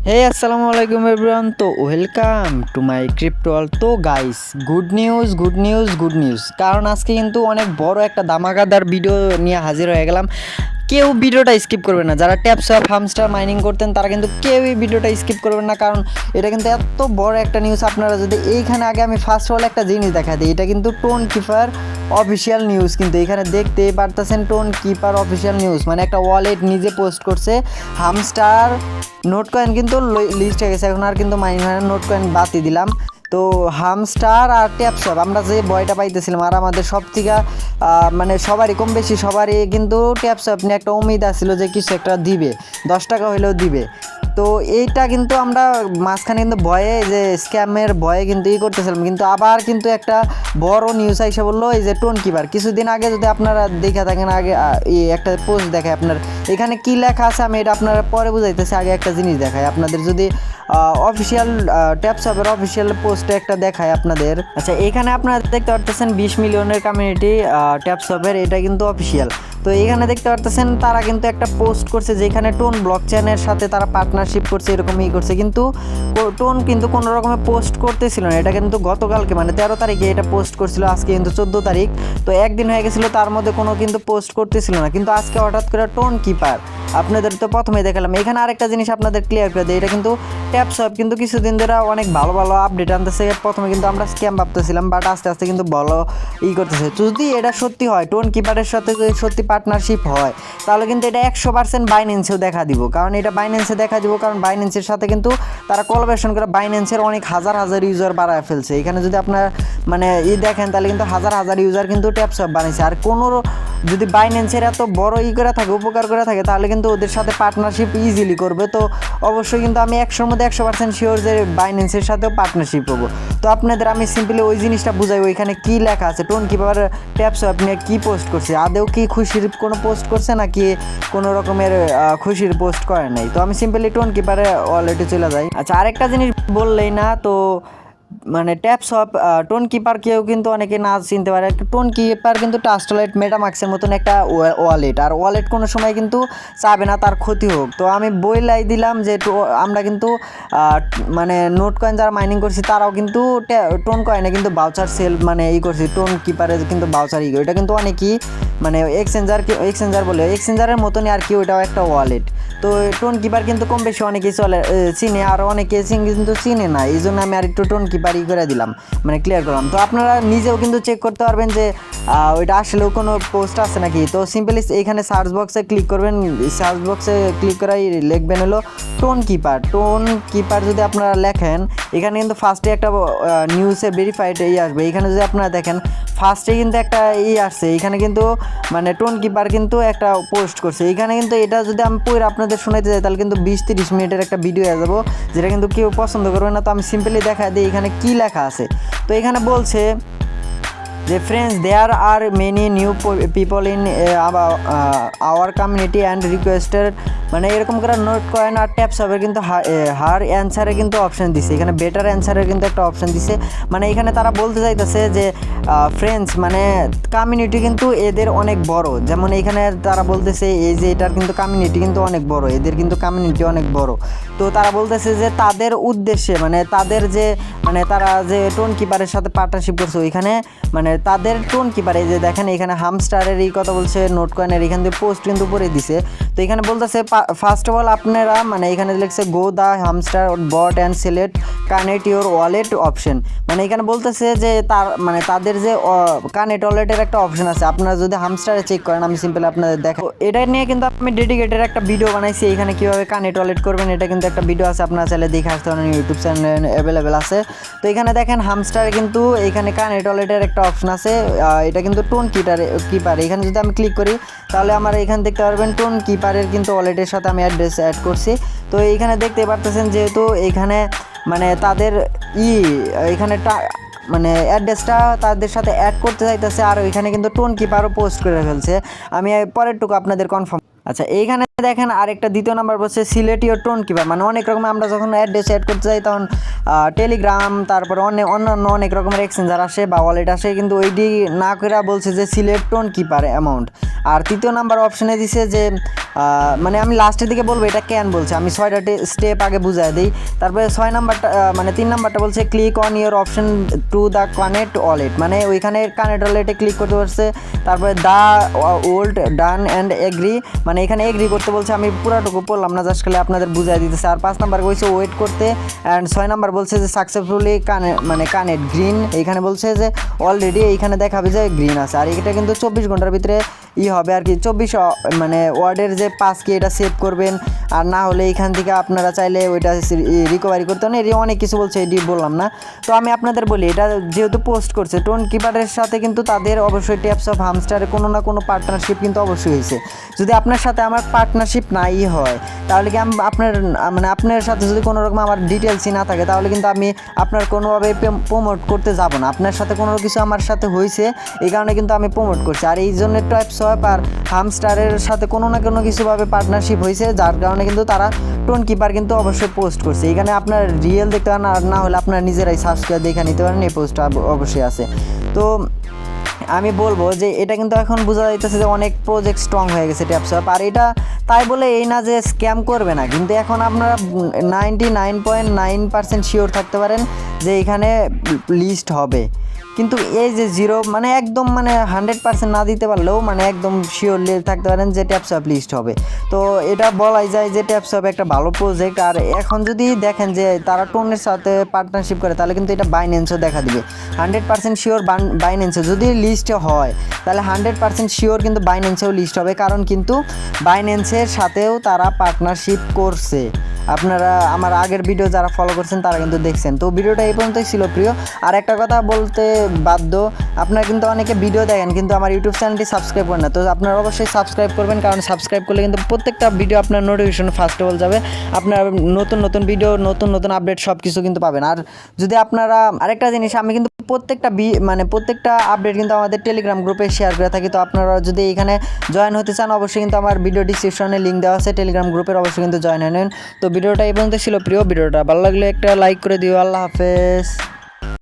হে আসসালামু আলাইকুম এভরিওয়ান। তো welcome to my crypto world. তো গাইস, গুড নিউজ, কারণ আজকে কিন্তু অনেক বড় একটা ধামাকাদার ভিডিও নিয়ে হাজির হয়ে গেলাম। কেউ ভিডিওটা স্কিপ করবে না। যারা ট্যাপসঅ্যাপ হামস্টার মাইনিং করতেন তারা কিন্তু কেউই ভিডিওটা স্কিপ করবেন না, কারণ এটা কিন্তু এত বড় একটা নিউজ। আপনারা যদি এইখানে আগে আমি ফার্স্ট অল একটা জিনিস দেখা দিই, এটা কিন্তু টোন কিপার অফিসিয়াল নিউজ। কিন্তু এখানে দেখতেই পারতেছেন টোন কিপার অফিসিয়াল নিউজ, মানে একটা ওয়ালেট নিজে পোস্ট করছে। হামস্টার নোট কয়েন কিন্তু লিস্ট হয়ে গেছে, এখন আর কিন্তু মাইনিং হয় না, নোট কয়েন বাতি দিলাম। তো হামস্টার আর ট্যাপসঅ্যাপ আমরা যে বয়টা পাইতেছিলাম, আর আমাদের সব থেকে মানে সবারই কম বেশি সবারই কিন্তু ট্যাপসঅ্যাপ নিয়ে একটা উম্মিদ আসছিল যে কিছু একটা দিবে, 10 টাকা হলেও দিবে। তো এইটা কিন্তু আমরা মাঝখানে কিন্তু ভয়ে যে স্ক্যামের ভয়ে কিন্তু করতেছিলাম, কিন্তু আবার কিন্তু একটা বড় নিউজ আইসা বললো এই যে টোন কিপার। কিছুদিন আগে যদি আপনারা দেখে থাকেন, আগে একটা পোস্ট দেখায় আপনার, এখানে কি লেখা আছে আমি এটা আপনারা পরে বুঝাইতেছি। আগে একটা জিনিস দেখায় আপনাদের, যদি অফিসিয়াল ট্যাপসঅ্যাপের অফিসিয়াল পোস্টে একটা দেখায় আপনাদের। আচ্ছা, এখানে আপনারা দেখতে পারতেছেন 20 মিলিয়নের কমিউনিটি ট্যাপসঅ্যাপের, এটা কিন্তু অফিসিয়াল। তো এখানে দেখতে পারতেছেন তারা কিন্তু একটা পোস্ট করছে যেখানে টোন ব্লকচেনের সাথে তারা পার্টনারশিপ করছে, এরকমই করছে। কিন্তু টোন কিন্তু কোনো রকমের পোস্ট করতেছিল না, এটা কিন্তু গতকালকে মানে 13 তারিখে এটা পোস্ট করছিল, আজকে কিন্তু 14 তারিখ। তো একদিন হয়ে গেছিলো, তার মধ্যে কোনো কিন্তু পোস্ট করতেছিল না, কিন্তু আজকে হঠাৎ করে টোন কিপার। আপনাদের তো প্রথমেই দেখালাম। এখানে আরেকটা জিনিস আপনাদের ক্লিয়ার করে দিই, এটা কিন্তু ট্যাপসঅ্যাপ কিন্তু কিছুদিন ধরে অনেক ভালো ভালো আপডেট আনতেছে। প্রথমে কিন্তু আমরা স্ক্যাম ভাবতেছিলাম, বাট আস্তে আস্তে কিন্তু ভালো করতেছে। যদি এটা সত্যি হয়, টোন কিপারের সাথে যদি সত্যি পার্টনারশিপ হয়, তাহলে কিন্তু এটা 100% বাইন্যান্সেও দেখা দিব। কারণ এটা বাইন্যান্সে দেখা দিব, কারণ বাইন্যান্সের সাথে কিন্তু তারা কোলাবোরেশন করে বাইন্যান্সের অনেক হাজার হাজার ইউজার বাড়ায় ফেলছে। এখানে যদি আপনার মানে দেখেন, তাহলে কিন্তু হাজার হাজার ইউজার কিন্তু ট্যাপসঅ্যাপ বানিয়েছে। আর কোনো যদি বাইন্যান্সের এত বড় করে থাকে, উপকার করে থাকে, তাহলে কিন্তু ওদের সাথে পার্টনারশিপ ইজিলি করবে। তো অবশ্যই কিন্তু আমি 100-র মধ্যে 100% শিওর যে বাইন্যান্সের সাথেও পার্টনারশিপ করবো। তো আপনাদের আমি সিম্পলি ওই জিনিসটা বুঝাই, ওইখানে কী লেখা আছে, টোন কিপার ট্যাপসঅ্যাপ নিয়ে কী পোস্ট করছে, আদেও কি খুশির কোনো পোস্ট করছে নাকি কোনো রকমের খুশির পোস্ট করে নাই। তো আমি সিম্পলি টোন কিপারে ওয়ালেটে চলে যাই। আচ্ছা, আরেকটা জিনিস বললেই না, তো মানে ট্যাপসঅ্যাপ টোন কিপার কেউ কিন্তু অনেকে না চিনতে পারে। টোন কিপার কিন্তু ট্রাস্টওয়ালেট মেটামাক্সের মতন একটা ওয়ালেট, আর ওয়ালেট কোনো সময় কিন্তু চাবে না তার ক্ষতি হোক। তো আমি বইলাই দিলাম যে আমরা কিন্তু মানে নোট কয়েন যারা মাইনিং করছি তারাও কিন্তু টোন কয়েনে কিন্তু বাউচার সেল মানে করছি, টোন কিপারে কিন্তু বাউচার এটা কিন্তু অনেকই মানে এক্সচেঞ্জার বলে, এক্সচেঞ্জারের মতনই আর কি, ওইটাও একটা ওয়ালেট। তো টোন কিপার কিন্তু কম বেশি অনেকেই চিনে, আর অনেকে কিন্তু চিনে না, এই জন্য আমি আর একটু টোন কিপারই করে দিলাম, মানে ক্লিয়ার করলাম। তো আপনারা নিজেও কিন্তু চেক করতে পারবেন যে ওইটা আসলেও কোনো পোস্ট আছে নাকি। তো সিম্পলি এইখানে সার্চ বক্সে ক্লিক করবেন, সার্চ বক্সে ক্লিক করাই লিখবেন হলো টোন কিপার। যদি আপনারা লেখেন, এখানে কিন্তু ফার্স্টে একটা নিউজে ভেরিফাইড আসবে। এখানে যদি আপনারা দেখেন ফার্স্টে কিন্তু একটা আসছে, এখানে কিন্তু মানে টোন কিপার কিন্তু একটা পোস্ট করছে। এখানে কিন্তু এটা যদি আমি পড়ে আপনাদের শোনাতে যাই, তাহলে কিন্তু 20-30 মিনিটের একটা ভিডিও হয়ে যাবো, যেটা কিন্তু কেউ পছন্দ করবে না। তো আমি সিম্পলি দেখা দিই এখানে কী লেখা আছে। তো এখানে বলছে যে friends, there are many new people in our community and requested, মানে এরকম করে নোট কয়েন আর ট্যাপসঅ্যাপের কিন্তু হার অ্যান্সারে কিন্তু অপশান দিছে, এখানে বেটার অ্যান্সারের কিন্তু একটা অপশান দিছে। মানে এখানে তারা বলতে চাইতেছে যে ফ্রেন্ডস মানে কমিউনিটি কিন্তু এদের অনেক বড়। যেমন এখানে তারা বলতেছে এই যে এটার কিন্তু কমিউনিটি কিন্তু অনেক বড়, এদের কিন্তু কমিউনিটি অনেক বড়। তো তারা বলতেছে যে তাদের উদ্দেশ্যে মানে তাদের যে মানে তারা যে টোন কিপারের সাথে পার্টনারশিপ করছে, ওইখানে মানে তাদের টোন কিপার, এই যে দেখেন এখানে হামস্টারের এই কথা বলছে, নোট কয়েনের এখান থেকে পোস্ট কিন্তু করে দিছে। তো এখানে বলতেছে ফার্স্ট অফ অল আপনারা মানে এখানে লিখছে go the hamster bot and select connect your wallet option. মানে এখানে বলতেছে যে তার মানে তাদের যে কানেক্ট ওয়ালেটের একটা অপশন আছে, আপনারা যদি হামস্টারে চেক করেন, আমি সিম্পল আপনাদের দেখো, এটা নিয়ে কিন্তু আমি ডেডিকেটেড একটা ভিডিও বানাইছি। এখানে কীভাবে কানেক্ট ওয়ালেট করবেন এটা কিন্তু একটা ভিডিও আছে, আপনারা চাইলে দেখে আসতে পারেন, ইউটিউব চ্যানেল অ্যাভেলেবেল আছে। তো এখানে দেখেন হামস্টারে কিন্তু এখানে কানেক্ট ওয়ালেটের একটা অপশন আছে, এটা কিন্তু টোন কিপার। এখানে যদি আমি ক্লিক করি, তাহলে আমার এখানে দেখতে পারবেন টোন কিপারের কিন্তু ওয়ালেটের সাথে আমি অ্যাড্রেস অ্যাড করছি। তো এইখানে দেখতে পারতেছেন যেহেতু এখানে মানে তাদের এখানে মানে অ্যাড্রেসটা তাদের সাথে অ্যাড করতে চাইতেছে, আর ওইখানে কিন্তু টোন কিপারও পোস্ট করে ফেলছে। আমি পরেরটুকু আপনাদের কনফার্ম। আচ্ছা, এইখানে দেখেন আরেকটা দ্বিতীয় নাম্বার বলছে সিলেক্ট ইউর টোন কিপার। মানে অনেক রকম আমরা যখন অ্যাড্রেস অ্যাড করতে যাই, তখন টেলিগ্রাম তারপরে অন্যান্য অনেক রকমের এক্সচেঞ্জার আসে বা ওয়ালেট আসে, কিন্তু ওইটি না করে বলছে যে সিলেক্ট টোন কিপার অ্যামাউন্ট। আর তৃতীয় নাম্বার অপশনে দিছে যে মানে আমি লাস্টের দিকে বলবো এটা কেন বলছে, আমি 6টা স্টেপ আগে বুঝাই দিই। তারপরে 6 নাম্বারটা মানে 3 নাম্বারটা বলছে click on your option to the connect wallet, মানে ওইখানে কানেক্ট ওয়ালেটে ক্লিক করতে বলছে। তারপরে the old done and agree, মানে এখানে এগ্রি করতে বলছে, আমি পুরাটুকু পড়লাম না, জাস্ট খালি আপনাদের বুঝাই দিতেছে। আর 5 নাম্বার বলছে ওয়েট করতে, অ্যান্ড 6 নাম্বার বলছে যে সাকসেসফুলি কানেক্ট গ্রিন, এইখানে বলছে যে অলরেডি এইখানে দেখাবে যে গ্রিন আছে। আর এটা কিন্তু 24 ঘন্টার ভিতরে হবে আর কি, 24 মানে ওয়ার্ডের যে পাস কি এটা সেভ করবেন, আর না হলে এইখান থেকে আপনারা চাইলে ওইটা রিকভারি করতে পারেন। এটি অনেক কিছু বলছে, এটি বললাম না। তো আমি আপনাদের বলি, এটা যেহেতু পোস্ট করছে টোন কিপারের সাথে, কিন্তু তাদের অবশ্যই ট্যাপস অফ হামস্টারে কোনো না কোনো পার্টনারশিপ কিন্তু অবশ্যই হয়েছে। যদি আপনার সাথে আমার পার্টনারশিপ নাই হয়, তাহলে কি আমি আপনার সাথে যদি কোনো রকম আমার ডিটেলসই না থাকে, তাহলে কিন্তু আমি আপনার কোনোভাবে প্রমোট করতে যাব না। আপনার সাথে কোনো কিছু আমার সাথে হয়েছে, এই কারণে কিন্তু আমি প্রমোট করছি। আর এই জন্য ট্যাপস অফ আর হামস্টারের সাথে কোনো না কোনো কিছুভাবে পার্টনারশিপ হয়েছে, যার কারণে কিন্তু তারা টোন কিপার কিন্তু অবশ্যই পোস্ট করছে। এখানে আপনার রিয়েল দেখতে পারেন, আর না হলে আপনার নিজেরাই সার্চ করে দেখে নিতে পারেন, এই পোস্টটা অবশ্যই আছে। তো আমি বলবো যে এটা কিন্তু এখন বোঝা যাইতেছে যে অনেক প্রজেক্ট স্ট্রং হয়ে গেছে ট্যাপস অফ। আর এটা তাই বলে এই না যে স্ক্যাম করবে না, কিন্তু এখন আপনারা 99.9% শিওর থাকতে পারেন যে এখানে লিস্ট হবে। কিন্তু এই যে 0 মানে একদম মানে 100% না দিতে পারলেও মানে একদম শিওরলি থাকতে পারেন যে ট্যাপস অফ লিস্ট হবে। তো এটা বলাই যায় যে ট্যাপস অফ একটা ভালো প্রজেক্ট। আর এখন যদি দেখেন যে তারা টোনের সাথে পার্টনারশিপ করে, তাহলে কিন্তু এটা বাইন্যান্সও দেখা দিবে। 100% শিওর বাইন্যান্সে যদি লিস্টে হয়, তাহলে 100% শিওর কিন্তু বাইন্যান্সেও লিস্ট হবে, কারণ কিন্তু বাইন্যান্সের সাথেও তারা পার্টনারশিপ করছে। আপনারা আমার আগের ভিডিও যারা ফলো করছেন তারা কিন্তু দেখছেন। তো ভিডিওটা এই পর্যন্তই ছিল প্রিয়। আর একটা কথা বলতে বাধ্য, আপনারা কিন্তু অনেকে ভিডিও দেখেন কিন্তু আমার ইউটিউব চ্যানেলটি সাবস্ক্রাইব করেন না। তো আপনারা অবশ্যই সাবস্ক্রাইব করবেন, কারণ সাবস্ক্রাইব করলে কিন্তু প্রত্যেকটা ভিডিও আপনার নোটিফিকেশন ফার্স্ট অফ অল যাবে, আপনার নতুন নতুন ভিডিও নতুন নতুন আপডেট সব কিছু কিন্তু পাবেন। আর যদি আপনারা আরেকটা জিনিস, আমি কিন্তু প্রত্যেকটা আপডেট কিন্তু আমাদের টেলিগ্রাম গ্রুপে শেয়ার করে থাকি। তো আপনারা যদি এখানে জয়েন হতে চান, অবশ্যই কিন্তু আমার ভিডিও ডিসক্রিপশনে লিঙ্ক দেওয়া আছে টেলিগ্রাম গ্রুপের, অবশ্যই কিন্তু জয়েন হয়ে নেন। তো ভিডিওটা এই পর্যন্ত ছিল প্রিয়। ভিডিওটা ভালো লাগলে একটা লাইক করে দিও। আল্লাহ হাফেজ।